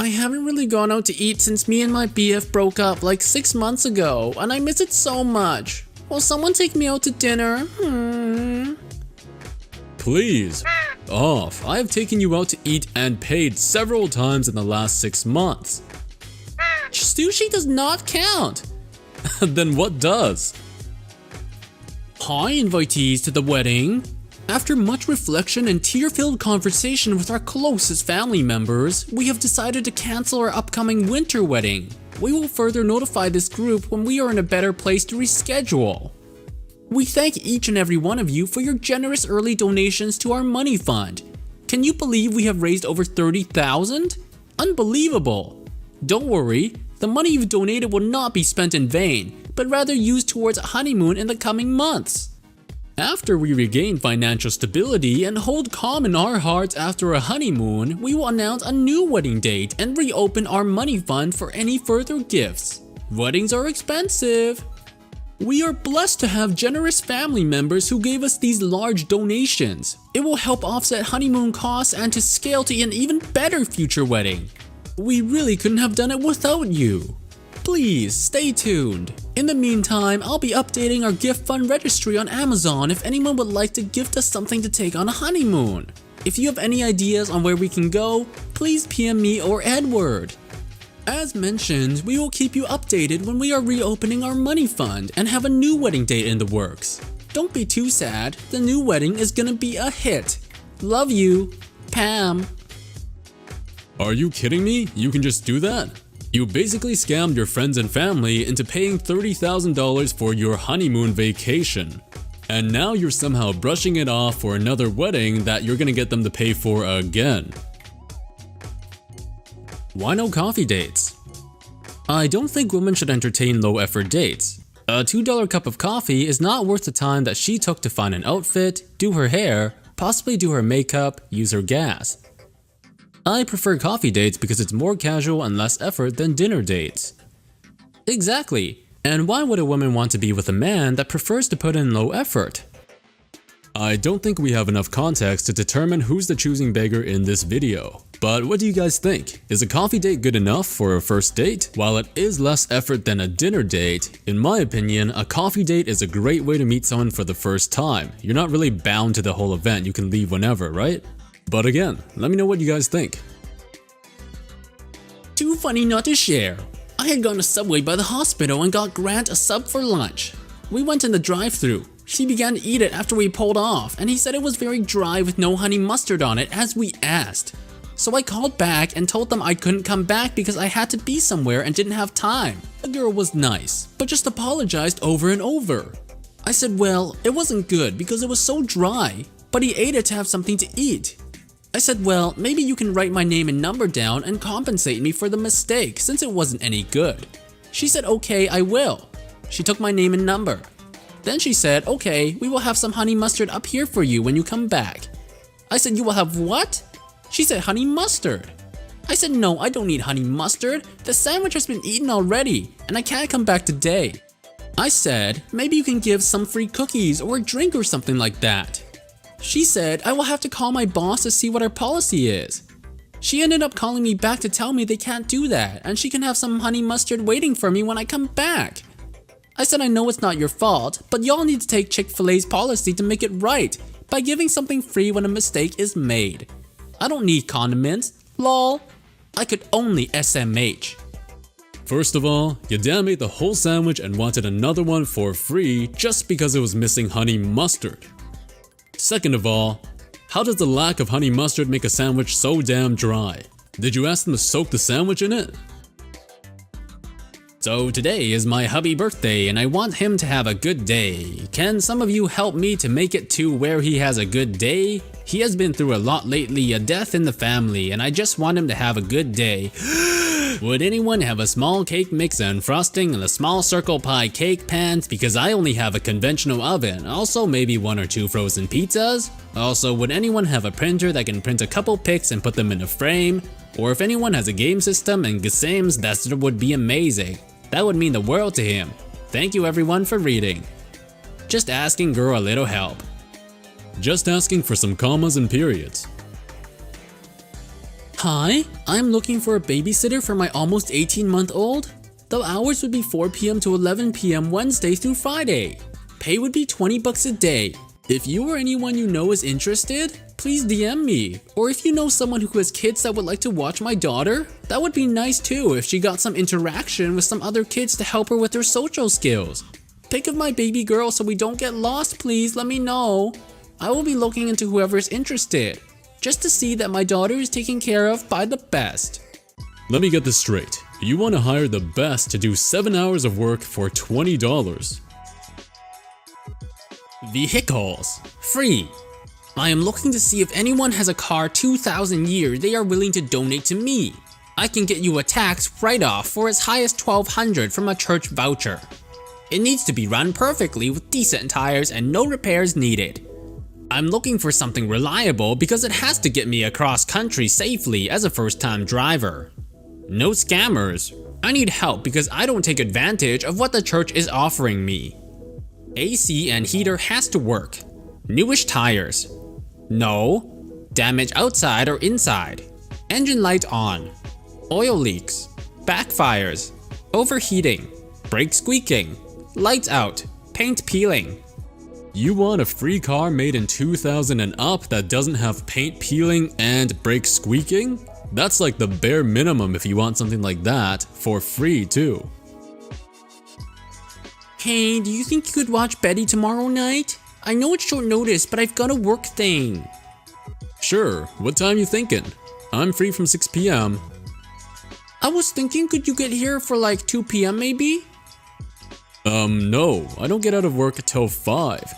I haven't really gone out to eat since me and my BF broke up like 6 months ago, and I miss it so much. Will someone take me out to dinner? Please. Off. I have taken you out to eat and paid several times in the last 6 months. Sushi does not count. Then what does? Hi, invitees to the wedding. After much reflection and tear-filled conversation with our closest family members, we have decided to cancel our upcoming winter wedding. We will further notify this group when we are in a better place to reschedule. We thank each and every one of you for your generous early donations to our money fund. Can you believe we have raised over $30,000? Unbelievable! Don't worry, the money you've donated will not be spent in vain, but rather used towards a honeymoon in the coming months. After we regain financial stability and hold calm in our hearts after a honeymoon, we will announce a new wedding date and reopen our money fund for any further gifts. Weddings are expensive. We are blessed to have generous family members who gave us these large donations. It will help offset honeymoon costs and to scale to an even better future wedding. We really couldn't have done it without you. Please stay tuned. In the meantime, I'll be updating our gift fund registry on Amazon if anyone would like to gift us something to take on a honeymoon. If you have any ideas on where we can go, please PM me or Edward. As mentioned, we will keep you updated when we are reopening our money fund and have a new wedding date in the works. Don't be too sad, the new wedding is gonna be a hit. Love you, Pam. Are you kidding me? You can just do that? You basically scammed your friends and family into paying $30,000 for your honeymoon vacation. And now you're somehow brushing it off for another wedding that you're gonna get them to pay for again. Why no coffee dates? I don't think women should entertain low-effort dates. A $2 cup of coffee is not worth the time that she took to find an outfit, do her hair, possibly do her makeup, use her gas. I prefer coffee dates because it's more casual and less effort than dinner dates. Exactly. And why would a woman want to be with a man that prefers to put in low effort? I don't think we have enough context to determine who's the choosing beggar in this video. But what do you guys think? Is a coffee date good enough for a first date? While it is less effort than a dinner date, in my opinion, a coffee date is a great way to meet someone for the first time. You're not really bound to the whole event, you can leave whenever, right? But again, let me know what you guys think. Too funny not to share. I had gone to Subway by the hospital and got Grant a sub for lunch. We went in the drive-thru. She began to eat it after we pulled off, and he said it was very dry with no honey mustard on it as we asked. So I called back and told them I couldn't come back because I had to be somewhere and didn't have time. The girl was nice, but just apologized over and over. I said, well, it wasn't good because it was so dry, but he ate it to have something to eat. I said, well, maybe you can write my name and number down and compensate me for the mistake since it wasn't any good. She said, okay, I will. She took my name and number. Then she said, okay, we will have some honey mustard up here for you when you come back. I said, you will have what? She said, honey mustard. I said, no, I don't need honey mustard. The sandwich has been eaten already, and I can't come back today. I said, maybe you can give some free cookies or a drink or something like that. She said, I will have to call my boss to see what our policy is. She ended up calling me back to tell me they can't do that, and she can have some honey mustard waiting for me when I come back. I said, I know it's not your fault, but y'all need to take Chick-fil-A's policy to make it right by giving something free when a mistake is made. I don't need condiments, lol. I could only SMH. First of all, you damn ate the whole sandwich and wanted another one for free just because it was missing honey mustard. Second of all, how does the lack of honey mustard make a sandwich so damn dry? Did you ask them to soak the sandwich in it? So today is my hubby birthday and I want him to have a good day. Can some of you help me to make it to where he has a good day? He has been through a lot lately, a death in the family, and I just want him to have a good day. Would anyone have a small cake mix and frosting and a small circle pie cake pans because I only have a conventional oven, also maybe 1 or 2 frozen pizzas? Also, would anyone have a printer that can print a couple pics and put them in a frame? Or if anyone has a game system and games, that would be amazing. That would mean the world to him. Thank you everyone for reading. Just asking girl a little help. Just asking for some commas and periods. Hi, I'm looking for a babysitter for my almost 18-month-old. The hours would be 4 p.m. to 11 p.m. Wednesday through Friday. Pay would be $20 a day. If you or anyone you know is interested, please DM me. Or if you know someone who has kids that would like to watch my daughter, that would be nice too if she got some interaction with some other kids to help her with her social skills. Think of my baby girl so we don't get lost, please let me know. I will be looking into whoever is interested, just to see that my daughter is taken care of by the best. Let me get this straight. You want to hire the best to do 7 hours of work for $20. Vehicles. Free. I am looking to see if anyone has a car 2,000 years they are willing to donate to me. I can get you a tax write-off for as high as $1,200 from a church voucher. It needs to be run perfectly with decent tires and no repairs needed. I'm looking for something reliable because it has to get me across country safely as a first-time driver. No scammers. I need help because I don't take advantage of what the church is offering me. AC and heater has to work. Newish tires. No. Damage outside or inside. Engine light on. Oil leaks. Backfires. Overheating. Brake squeaking. Lights out. Paint peeling. You want a free car made in 2000 and up that doesn't have paint peeling and brake squeaking? That's like the bare minimum if you want something like that, for free too. Hey, do you think you could watch Betty tomorrow night? I know it's short notice, but I've got a work thing. Sure, what time you thinking? I'm free from 6 p.m. I was thinking, could you get here for like 2 p.m. maybe? No, I don't get out of work till 5.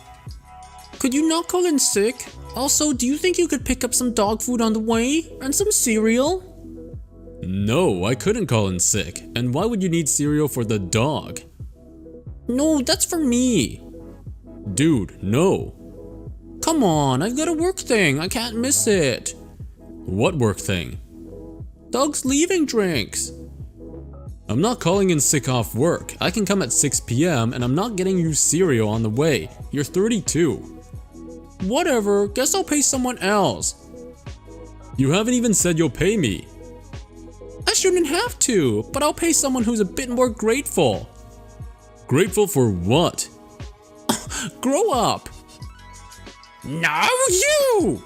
Could you not call in sick? Also, do you think you could pick up some dog food on the way? And some cereal? No, I couldn't call in sick. And why would you need cereal for the dog? No, that's for me. Dude, no. Come on, I've got a work thing. I can't miss it. What work thing? Doug's leaving drinks. I'm not calling in sick off work. I can come at 6 p.m. and I'm not getting you cereal on the way. You're 32. Whatever, guess I'll pay someone else. You haven't even said you'll pay me. I shouldn't have to, but I'll pay someone who's a bit more grateful. Grateful for what? Grow up. Now you!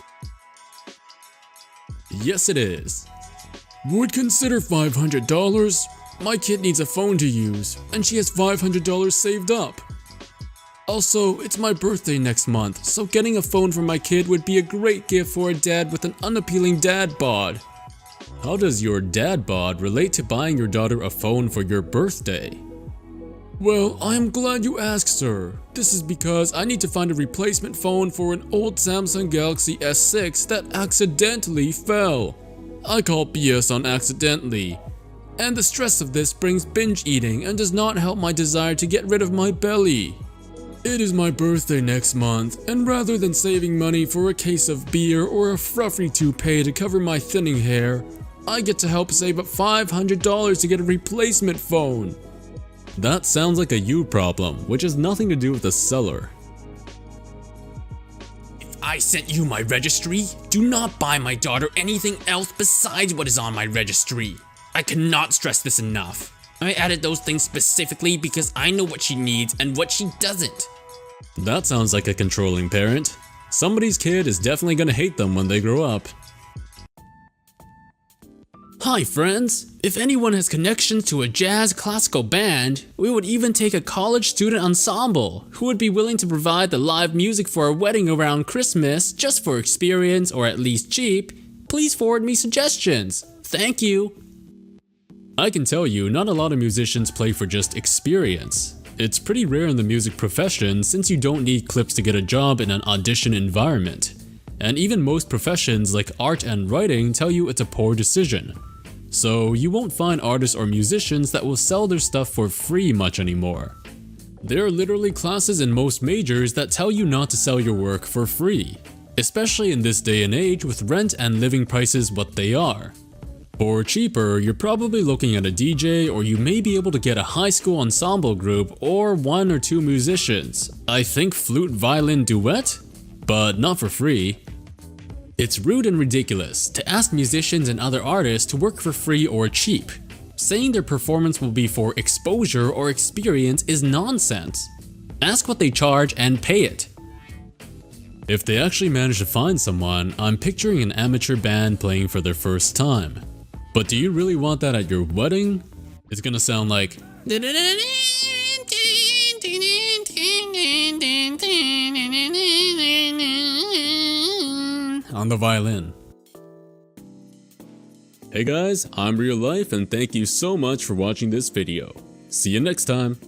Yes it is. Would consider $500. My kid needs a phone to use, and she has $500 saved up. Also, it's my birthday next month, so getting a phone for my kid would be a great gift for a dad with an unappealing dad bod. How does your dad bod relate to buying your daughter a phone for your birthday? Well, I am glad you asked, sir. This is because I need to find a replacement phone for an old Samsung Galaxy S6 that accidentally fell. I call BS on accidentally. And the stress of this brings binge eating and does not help my desire to get rid of my belly. It is my birthday next month, and rather than saving money for a case of beer or a fluffy toupee to cover my thinning hair, I get to help save up $500 to get a replacement phone. That sounds like a you problem, which has nothing to do with the seller. If I sent you my registry, do not buy my daughter anything else besides what is on my registry. I cannot stress this enough. I added those things specifically because I know what she needs and what she doesn't. That sounds like a controlling parent. Somebody's kid is definitely gonna hate them when they grow up. Hi friends, if anyone has connections to a jazz classical band, we would even take a college student ensemble who would be willing to provide the live music for a wedding around Christmas just for experience or at least cheap, please forward me suggestions. Thank you. I can tell you, not a lot of musicians play for just experience. It's pretty rare in the music profession since you don't need clips to get a job in an audition environment. And even most professions like art and writing tell you it's a poor decision. So you won't find artists or musicians that will sell their stuff for free much anymore. There are literally classes in most majors that tell you not to sell your work for free, especially in this day and age with rent and living prices what they are. For cheaper, you're probably looking at a DJ, or you may be able to get a high school ensemble group or 1 or 2 musicians. I think flute violin duet? But not for free. It's rude and ridiculous to ask musicians and other artists to work for free or cheap. Saying their performance will be for exposure or experience is nonsense. Ask what they charge and pay it. If they actually manage to find someone, I'm picturing an amateur band playing for their first time. But do you really want that at your wedding? It's gonna sound like on the violin. Hey guys, I'm Real Life and thank you so much for watching this video. See you next time!